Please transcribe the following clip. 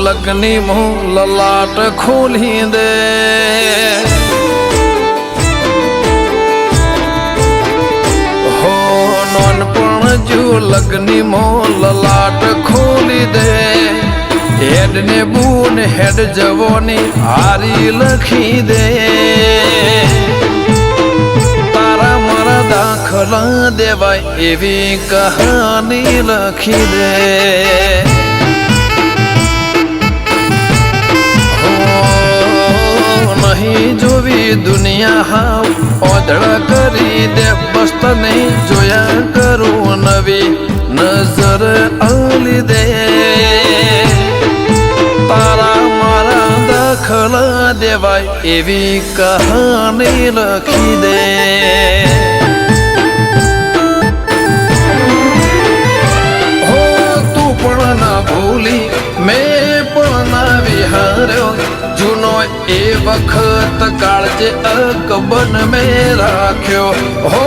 લગની મોં લલાટ ખોલી દે હો નોનપણ જો લગની મોં લલાટ ખોલી દે હેડ ને બૂન હેડ જવોની હારી લખી દે તારા મારા દાખલા દેવાય એવી કહાની લખી દે નહીં જોવી દુનિયા હાવ ઓધડા કરી દે બસ તને જોયા કરું નવી નજર આલી દે તારા મારા દાખલા દેવાય એવી કહાની લખી દે હો તું પણ ના ભૂલી મેં પણ ના વિહાર્યો જૂનો એ વખત કાળજે અકબન મેં રાખ્યો હો